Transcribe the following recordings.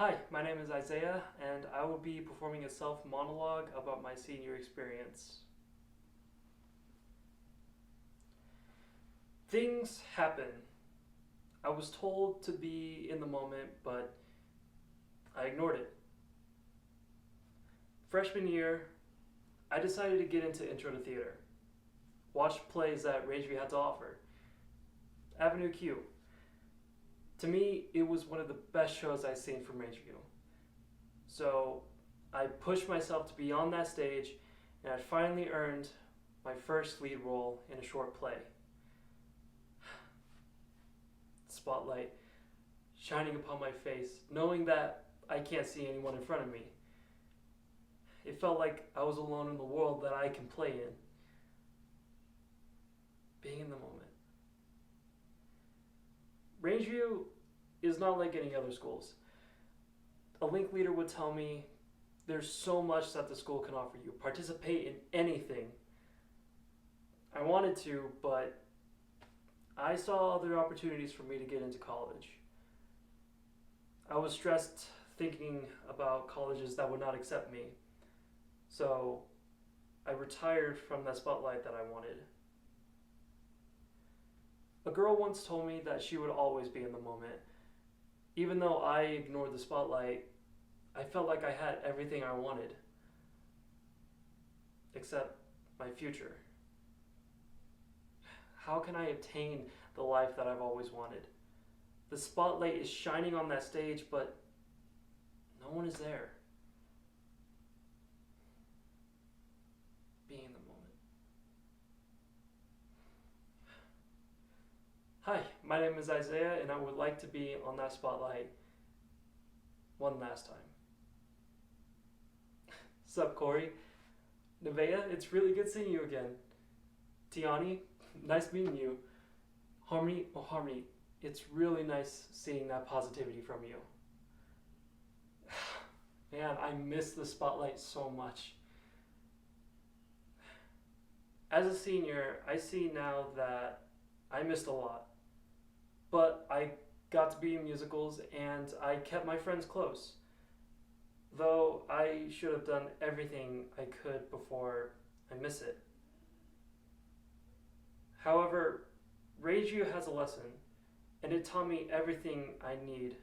Hi, my name is Isaiah, and I will be performing a self monologue about my senior experience. Things happen. I was told to be in the moment, but I ignored it. Freshman year, I decided to get into intro to theater, watch plays that Rangeview had to offer. Avenue Q. To me, it was one of the best shows I've seen from Rangeview. So I pushed myself to be on that stage, and I finally earned my first lead role in a short play. Spotlight shining upon my face, knowing that I can't see anyone in front of me. It felt like I was alone in the world that I can play in. Being in the moment. Rangeview is not like any other schools. A link leader would tell me there's so much that the school can offer you. Participate in anything. I wanted to, but I saw other opportunities for me to get into college. I was stressed thinking about colleges that would not accept me. So I retired from that spotlight that I wanted. A girl once told me that she would always be in the moment. Even though I ignored the spotlight, I felt like I had everything I wanted, except my future. How can I obtain the life that I've always wanted? The spotlight is shining on that stage, but no one is there. Being in the moment. Hi, my name is Isaiah, and I would like to be on that spotlight one last time. Sup, Corey? Nevaeh, it's really good seeing you again. Tiani, nice meeting you. Harmony, it's really nice seeing that positivity from you. Man, I miss the spotlight so much. As a senior, I see now that I missed a lot. But I got to be in musicals and I kept my friends close. Though I should have done everything I could before I miss it. However, Rangeview has a lesson, and it taught me everything I need.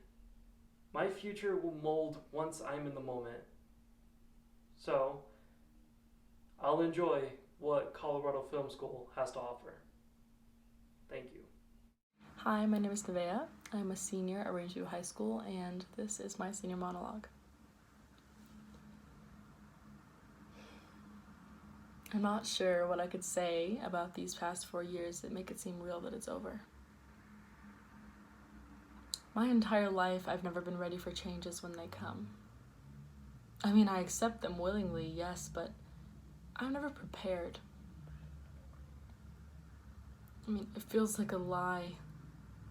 My future will mold once I'm in the moment. So, I'll enjoy what Colorado Film School has to offer. Thank you. Hi, my name is Nevaeh. I'm a senior at Rangeview High School, and this is my senior monologue. I'm not sure what I could say about these past 4 years that make it seem real that it's over. My entire life, I've never been ready for changes when they come. I mean, I accept them willingly, yes, but I'm never prepared. I mean, it feels like a lie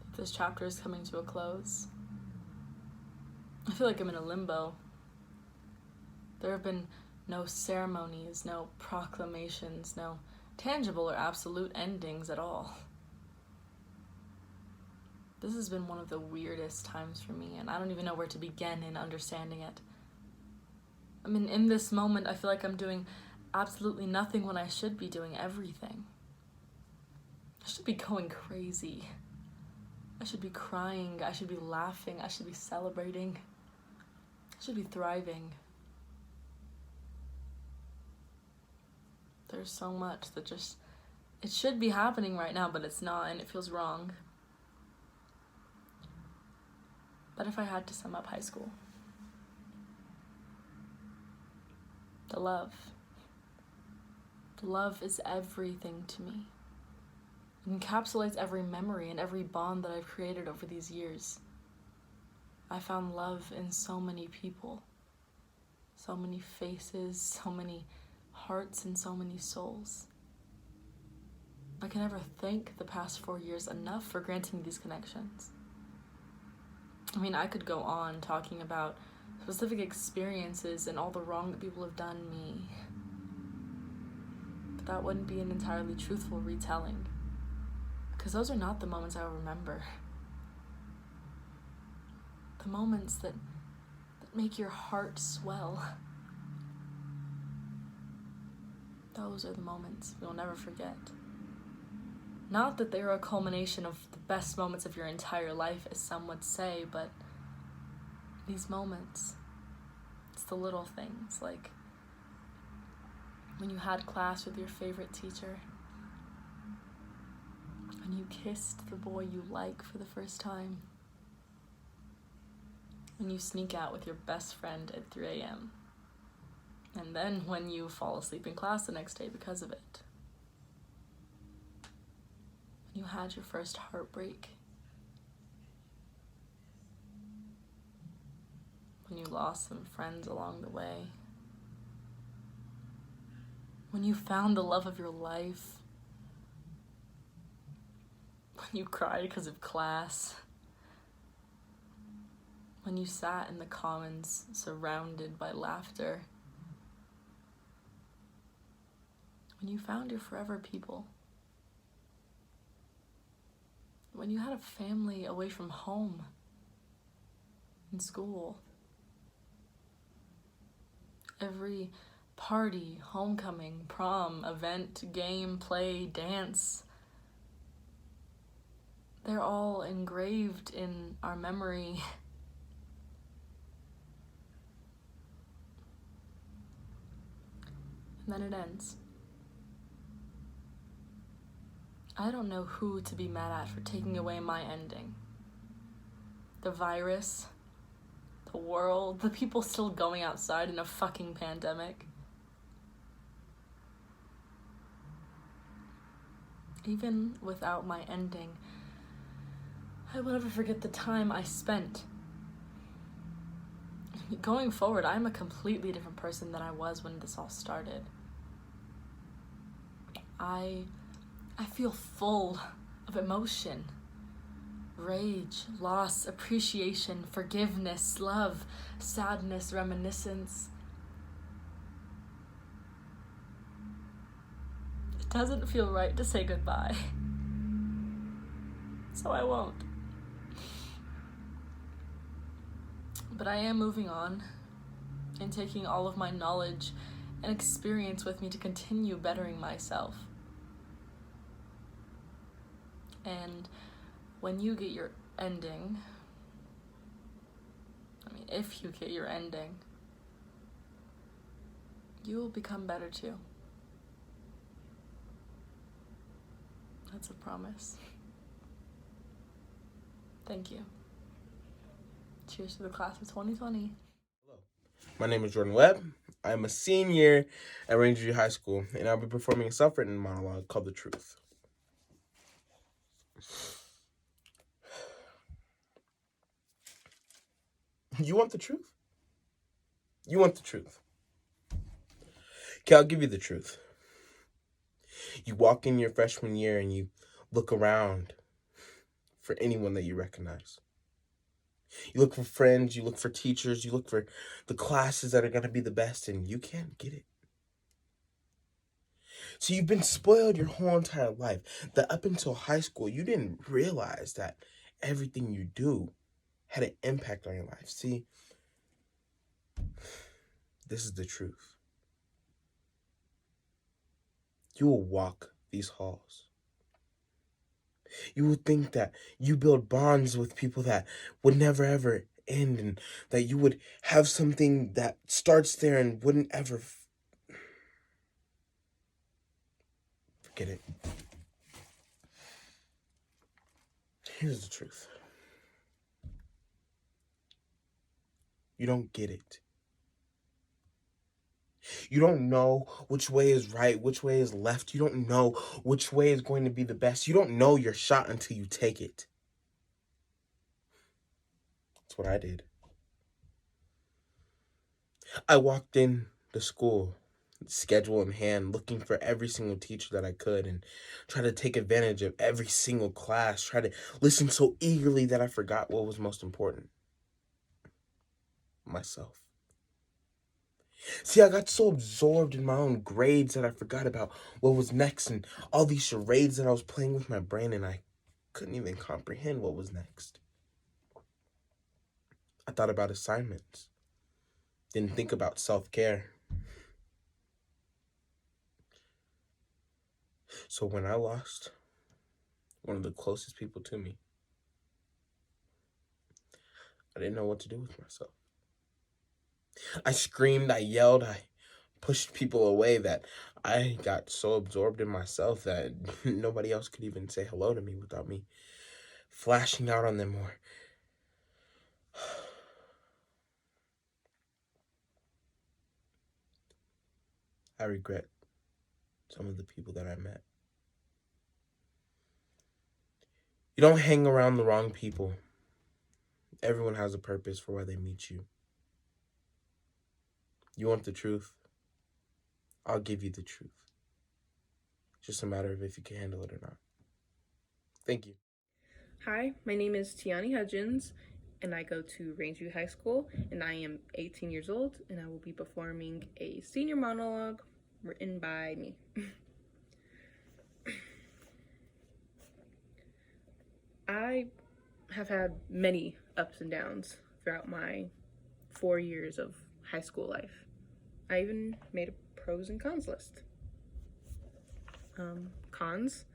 that this chapter is coming to a close. I feel like I'm in a limbo. There have been no ceremonies, no proclamations, no tangible or absolute endings at all. This has been one of the weirdest times for me, and I don't even know where to begin in understanding it. I mean, in this moment, I feel like I'm doing absolutely nothing when I should be doing everything. I should be going crazy. I should be crying. I should be laughing. I should be celebrating. I should be thriving. There's so much that it should be happening right now, but it's not, and it feels wrong. But if I had to sum up high school, the love is everything to me. It encapsulates every memory and every bond that I've created over these years. I found love in so many people, so many faces, so many hearts, and so many souls. I can never thank the past 4 years enough for granting me these connections. I mean, I could go on talking about specific experiences and all the wrong that people have done me, but that wouldn't be an entirely truthful retelling, because those are not the moments I will remember. The moments that make your heart swell. Those are the moments we'll never forget. Not that they're a culmination of the best moments of your entire life, as some would say, but these moments, it's the little things, like when you had class with your favorite teacher, when you kissed the boy you like for the first time, when you sneak out with your best friend at 3 a.m., and then when you fall asleep in class the next day because of it. When you had your first heartbreak. When you lost some friends along the way. When you found the love of your life. When you cried because of class. When you sat in the commons surrounded by laughter. When you found your forever people. When you had a family away from home. In school. Every party, homecoming, prom, event, game, play, dance. They're all engraved in our memory. And then it ends. I don't know who to be mad at for taking away my ending. The virus, the world, the people still going outside in a fucking pandemic. Even without my ending, I will never forget the time I spent. Going forward, I'm a completely different person than I was when this all started. I feel full of emotion, rage, loss, appreciation, forgiveness, love, sadness, reminiscence. It doesn't feel right to say goodbye, so I won't. But I am moving on and taking all of my knowledge and experience with me to continue bettering myself. And when you get your ending, if you get your ending, you will become better too. That's a promise. Thank you. Cheers to the class of 2020. Hello, my name is Jordan Webb. I'm a senior at Rangeview High School, and I'll be performing a self-written monologue called The Truth. You want the truth? You want the truth? Okay, I'll give you the truth. You walk in your freshman year and you look around for anyone that you recognize. You look for friends, you look for teachers, you look for the classes that are going to be the best, and you can't get it. So you've been spoiled your whole entire life. That up until high school, you didn't realize that everything you do had an impact on your life. See, this is the truth. You will walk these halls. You will think that you build bonds with people that would never ever end, and that you would have something that starts there and wouldn't ever forget it. Here's the truth. You don't get it. You don't know which way is right, which way is left. You don't know which way is going to be the best. You don't know your shot until you take it. That's what I did. I walked in to school, schedule in hand, looking for every single teacher that I could, and try to take advantage of every single class, try to listen so eagerly that I forgot what was most important. Myself. See, I got so absorbed in my own grades that I forgot about what was next and all these charades that I was playing with my brain, and I couldn't even comprehend what was next. I thought about assignments. didn't think about self-care. So when I lost one of the closest people to me, I didn't know what to do with myself. I screamed, I yelled, I pushed people away that I got so absorbed in myself that nobody else could even say hello to me without me flashing out on them more. I regret some of the people that I met. You don't hang around the wrong people. Everyone has a purpose for why they meet you. You want the truth? I'll give you the truth. It's just a matter of if you can handle it or not. Thank you. Hi, my name is Tiani Hudgens, and I go to Rangeview High School, and I am 18 years old, and I will be performing a senior monologue written by me. I have had many ups and downs throughout my 4 years of high school life. I even made a pros and cons list. Cons.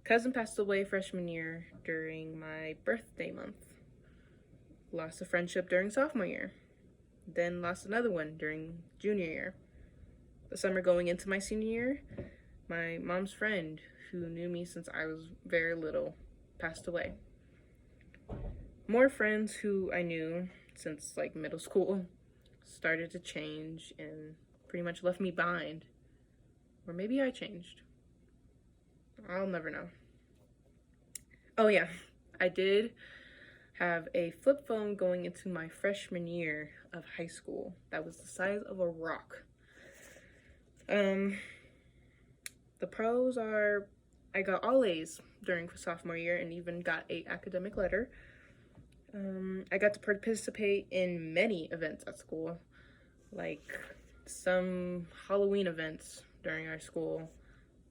Cousin passed away freshman year during my birthday month. Lost a friendship during sophomore year. Then lost another one during junior year. The summer going into my senior year, my mom's friend, who knew me since I was very little, passed away. More friends who I knew since like middle school started to change and pretty much left me behind. Or maybe I changed. I'll never know. Oh yeah, I did have a flip phone going into my freshman year of high school that was the size of a rock. The pros are I got all A's during sophomore year and even got an academic letter. I got to participate in many events at school, like some Halloween events during our school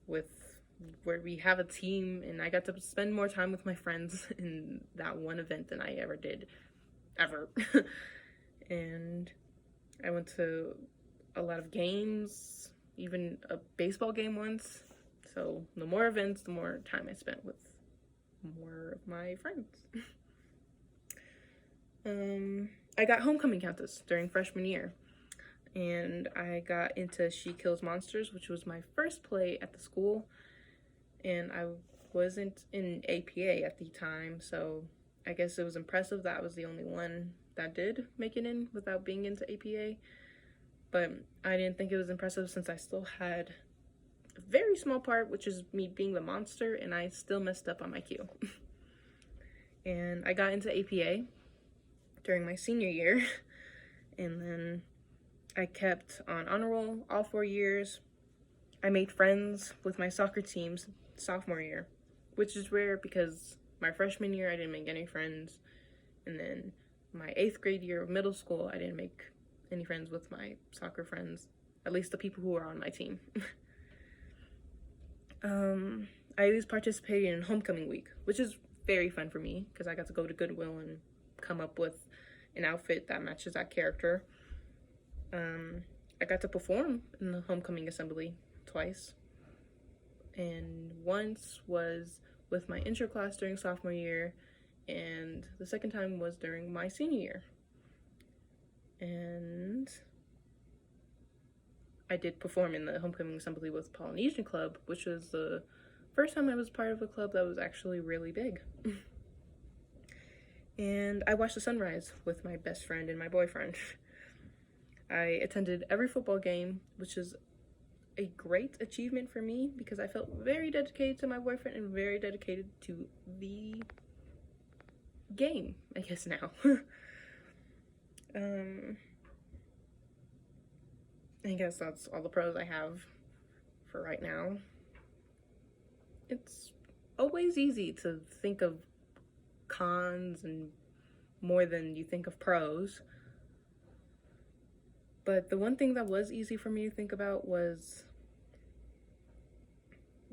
where we have a team, and I got to spend more time with my friends in that one event than I ever did, ever. And I went to a lot of games, even a baseball game once. So the more events, the more time I spent with more of my friends. I got homecoming countess during freshman year, and I got into She Kills Monsters, which was my first play at the school, and I wasn't in APA at the time, so I guess it was impressive that I was the only one that did make it in without being into APA, but I didn't think it was impressive since I still had a very small part, which is me being the monster, and I still messed up on my cue. And I got into APA during my senior year, and then I kept on honor roll all 4 years. I made friends with my soccer teams sophomore year, which is rare because my freshman year I didn't make any friends, and then my 8th grade year of middle school I didn't make any friends with my soccer friends, at least the people who were on my team. I always participated in homecoming week, which is very fun for me because I got to go to Goodwill and come up with an outfit that matches that character. I got to perform in the homecoming assembly twice, and once was with my intro class during sophomore year, and the second time was during my senior year. And I did perform in the homecoming assembly with Polynesian Club, which was the first time I was part of a club that was actually really big. And I watched the sunrise with my best friend and my boyfriend. I attended every football game, which is a great achievement for me because I felt very dedicated to my boyfriend and very dedicated to the game, I guess now. I guess that's all the pros I have for right now. It's always easy to think of cons and more than you think of pros. But the one thing that was easy for me to think about was,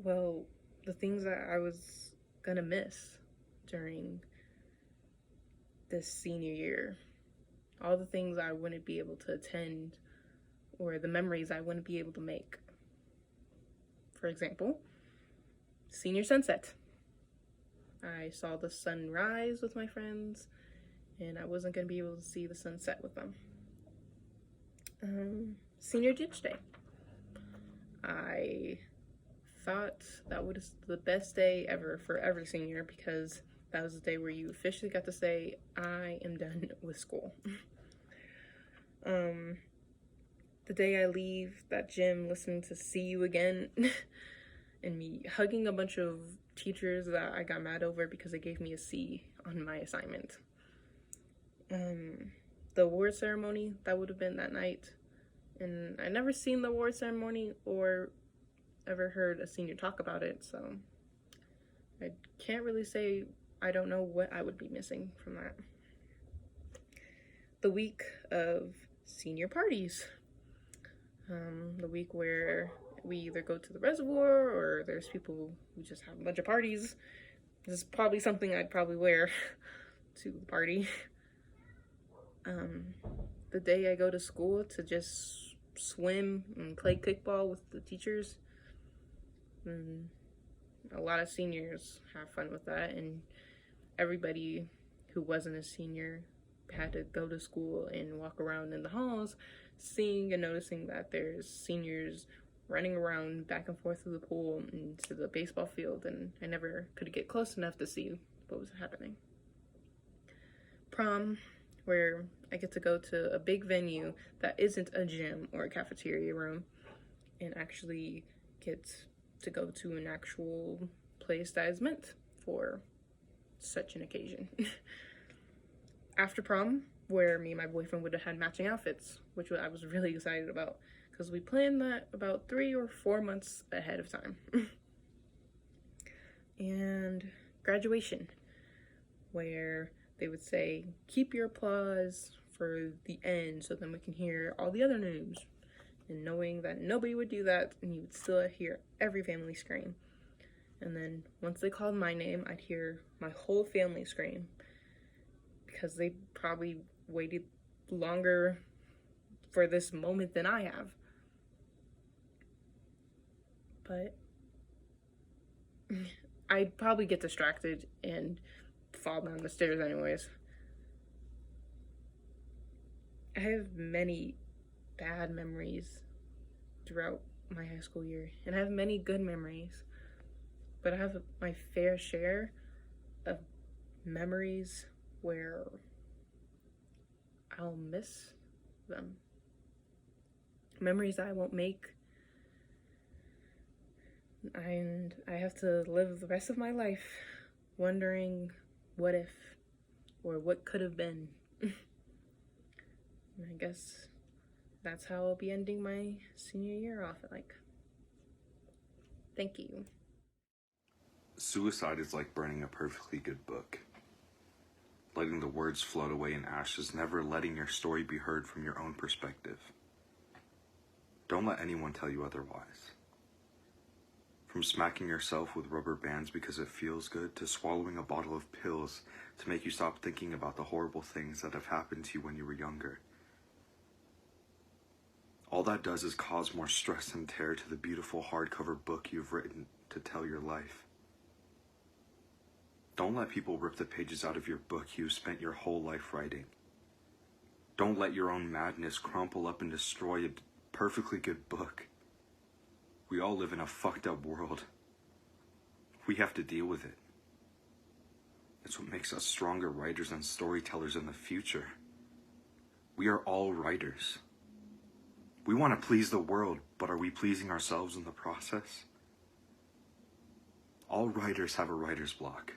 well, the things that I was gonna miss during this senior year. all the things I wouldn't be able to attend or the memories I wouldn't be able to make. For example, senior sunset. I saw the sun rise with my friends, and I wasn't going to be able to see the sunset with them. Senior ditch day. I thought that was the best day ever for every senior, because that was the day where you officially got to say, I am done with school. The day I leave that gym listening to See You Again and me hugging a bunch of teachers that I got mad over because they gave me a C on my assignment. The award ceremony, that would have been that night. And I never seen the award ceremony or ever heard a senior talk about it, so I can't really say I don't know what I would be missing from that. The week of senior parties. The week where we either go to the reservoir or there's people who just have a bunch of parties. This is probably something I'd probably wear to the party. The day I go to school to just swim and play kickball with the teachers. A lot of seniors have fun with that, and everybody who wasn't a senior had to go to school and walk around in the halls seeing and noticing that there's seniors running around back and forth through the pool and to the baseball field, and I never could get close enough to see what was happening. Prom, where I get to go to a big venue that isn't a gym or a cafeteria room and actually get to go to an actual place that is meant for such an occasion. After prom, where me and my boyfriend would have had matching outfits, which I was really excited about because we planned that about 3 or 4 months ahead of time. And graduation, where they would say, keep your applause for the end so then we can hear all the other news. And knowing that nobody would do that, and you would still hear every family scream. And then once they called my name, I'd hear my whole family scream, because they probably waited longer for this moment than I have. But I'd probably get distracted and fall down the stairs anyways. I have many bad memories throughout my high school year, and I have many good memories, but I have my fair share of memories where I'll miss them. Memories I won't make, and I have to live the rest of my life wondering what if or what could have been. And I guess that's how I'll be ending my senior year off, like. Thank you. Suicide is like burning a perfectly good book. Letting the words float away in ashes, never letting your story be heard from your own perspective. Don't let anyone tell you otherwise. From smacking yourself with rubber bands because it feels good, to swallowing a bottle of pills to make you stop thinking about the horrible things that have happened to you when you were younger. All that does is cause more stress and terror to the beautiful hardcover book you've written to tell your life. Don't let people rip the pages out of your book you've spent your whole life writing. Don't let your own madness crumple up and destroy a perfectly good book. We all live in a fucked up world. We have to deal with it. It's what makes us stronger writers and storytellers in the future. We are all writers. We want to please the world, but are we pleasing ourselves in the process? All writers have a writer's block.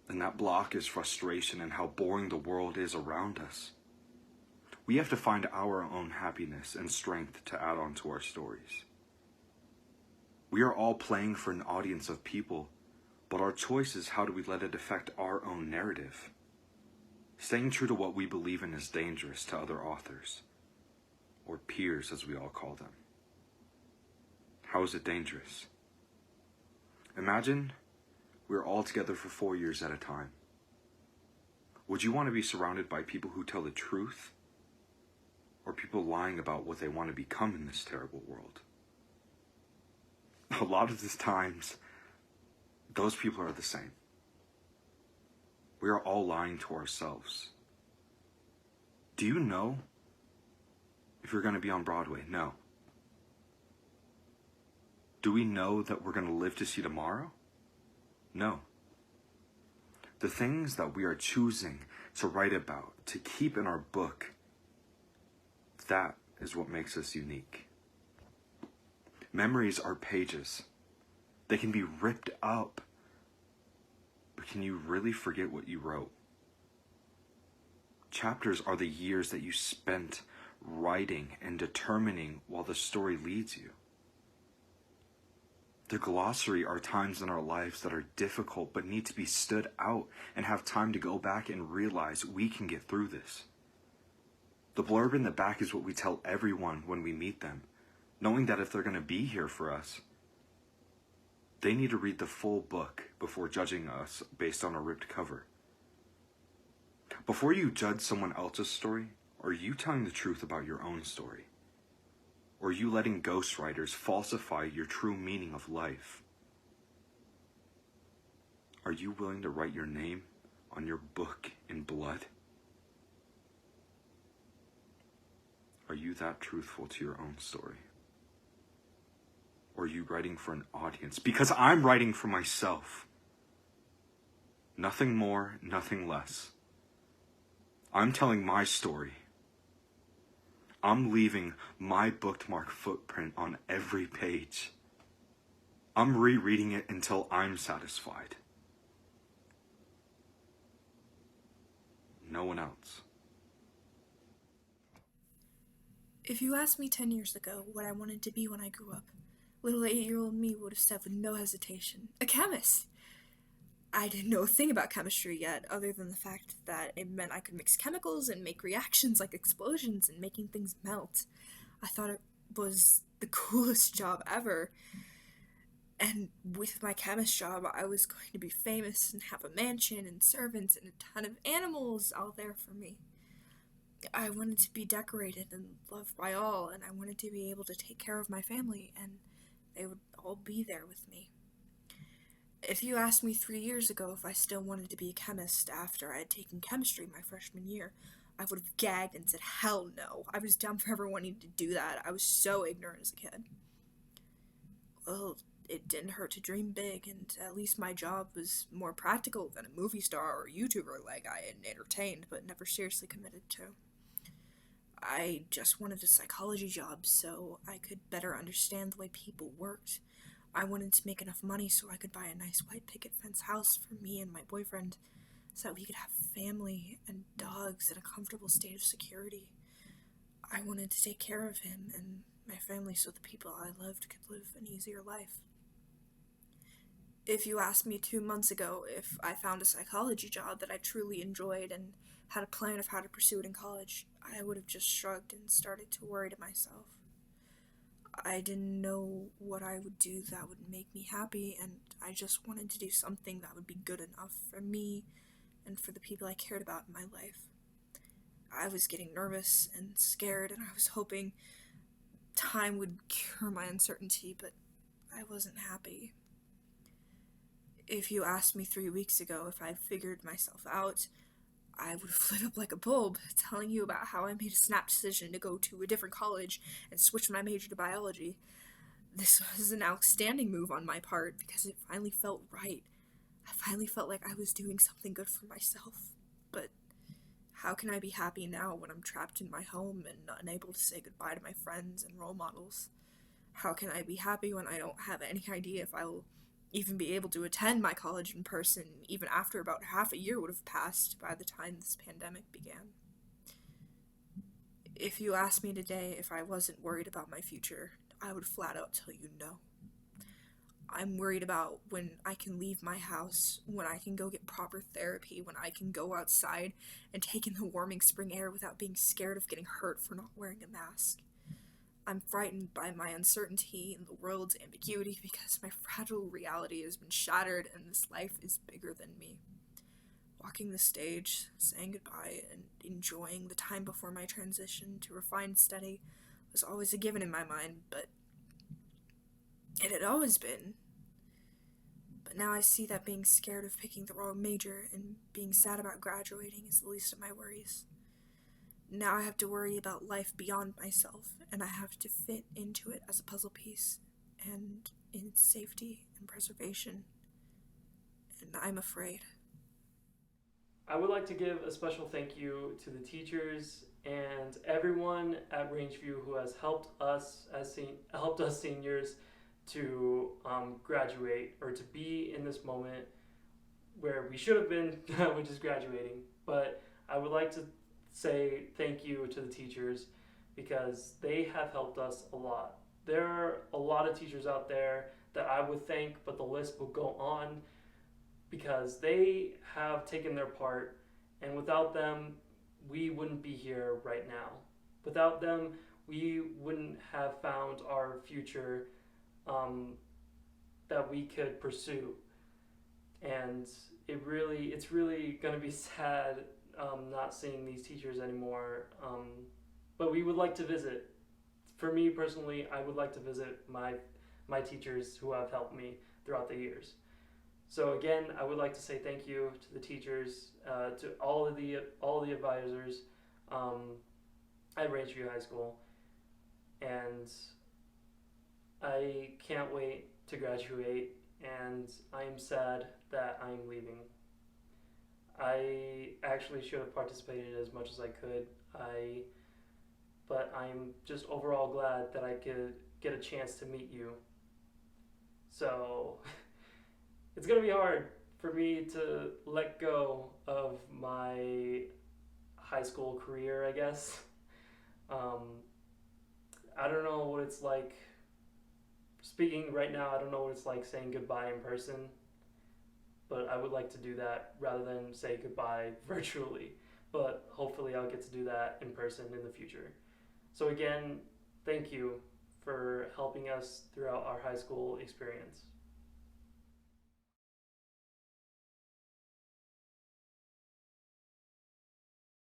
And that block is frustration and how boring the world is around us. We have to find our own happiness and strength to add on to our stories. We are all playing for an audience of people, but our choice is how do we let it affect our own narrative. Staying true to what we believe in is dangerous to other authors, or peers as we all call them. How is it dangerous? Imagine we're all together for 4 years at a time. Would you want to be surrounded by people who tell the truth, or people lying about what they want to become in this terrible world? A lot of the times, those people are the same. We are all lying to ourselves. Do you know if you're going to be on Broadway? No. Do we know that we're going to live to see tomorrow? No. The things that we are choosing to write about, to keep in our book, that is what makes us unique. Memories are pages. They can be ripped up. But can you really forget what you wrote? Chapters are the years that you spent writing and determining while the story leads you. The glossary are times in our lives that are difficult but need to be stood out and have time to go back and realize we can get through this. The blurb in the back is what we tell everyone when we meet them, knowing that if they're going to be here for us, they need to read the full book before judging us based on a ripped cover. Before you judge someone else's story, are you telling the truth about your own story? Or are you letting ghostwriters falsify your true meaning of life? Are you willing to write your name on your book in blood? Are you that truthful to your own story? Or are you writing for an audience? Because I'm writing for myself. Nothing more, nothing less. I'm telling my story. I'm leaving my bookmark footprint on every page. I'm rereading it until I'm satisfied. No one else. If you asked me 10 years ago what I wanted to be when I grew up, little 8-year-old me would have said with no hesitation, a chemist. I didn't know a thing about chemistry yet, other than the fact that it meant I could mix chemicals and make reactions like explosions and making things melt. I thought it was the coolest job ever. And with my chemist job, I was going to be famous and have a mansion and servants and a ton of animals all there for me. I wanted to be decorated and loved by all, and I wanted to be able to take care of my family, and they would all be there with me. If you asked me 3 years ago if I still wanted to be a chemist after I had taken chemistry my freshman year, I would have gagged and said, hell no. I was dumb for ever wanting to do that. I was so ignorant as a kid. Well, it didn't hurt to dream big, and at least my job was more practical than a movie star or YouTuber like I had entertained but never seriously committed to. I just wanted a psychology job so I could better understand the way people worked. I wanted to make enough money so I could buy a nice white picket fence house for me and my boyfriend so that we could have family and dogs and a comfortable state of security. I wanted to take care of him and my family so the people I loved could live an easier life. If you asked me 2 months ago if I found a psychology job that I truly enjoyed and had a plan of how to pursue it in college, I would have just shrugged and started to worry to myself. I didn't know what I would do that would make me happy, and I just wanted to do something that would be good enough for me and for the people I cared about in my life. I was getting nervous and scared, and I was hoping time would cure my uncertainty, but I wasn't happy. If you asked me 3 weeks ago if I'd figured myself out, I would have lit up like a bulb, telling you about how I made a snap decision to go to a different college and switch my major to biology. This was an outstanding move on my part because it finally felt right. I finally felt like I was doing something good for myself. But how can I be happy now when I'm trapped in my home and unable to say goodbye to my friends and role models? How can I be happy when I don't have any idea if I will even be able to attend my college in person, even after about half a year would have passed by the time this pandemic began? If you asked me today if I wasn't worried about my future, I would flat out tell you no. I'm worried about when I can leave my house, when I can go get proper therapy, when I can go outside and take in the warming spring air without being scared of getting hurt for not wearing a mask. I'm frightened by my uncertainty and the world's ambiguity because my fragile reality has been shattered and this life is bigger than me. walking the stage, saying goodbye, and enjoying the time before my transition to refined study was always a given in my mind, but it had always been. But now I see that being scared of picking the wrong major and being sad about graduating is the least of my worries. Now I have to worry about life beyond myself, and I have to fit into it as a puzzle piece, and in its safety and preservation. And I'm afraid. I would like to give a special thank you to the teachers and everyone at Rangeview who has helped us seniors to graduate, or to be in this moment where we should have been, which is graduating. But I would like to say thank you to the teachers because they have helped us a lot. There are a lot of teachers out there that I would thank, but the list will go on because they have taken their part, and without them, we wouldn't be here right now. Without them, we wouldn't have found our future that we could pursue. And it's really gonna be sad not seeing these teachers anymore. But we would like to visit. For me personally, I would like to visit my teachers who have helped me throughout the years. So again, I would like to say thank you to the teachers, to all of the advisors at Rangeview High School, and I can't wait to graduate, and I am sad that I am leaving. I actually should have participated as much as I could. But I'm just overall glad that I could get a chance to meet you. So it's gonna be hard for me to let go of my high school career, I guess. I don't know what it's like. Speaking right now, I don't know what it's like saying goodbye in person, but I would like to do that rather than say goodbye virtually. But hopefully I'll get to do that in person in the future. So again, thank you for helping us throughout our high school experience.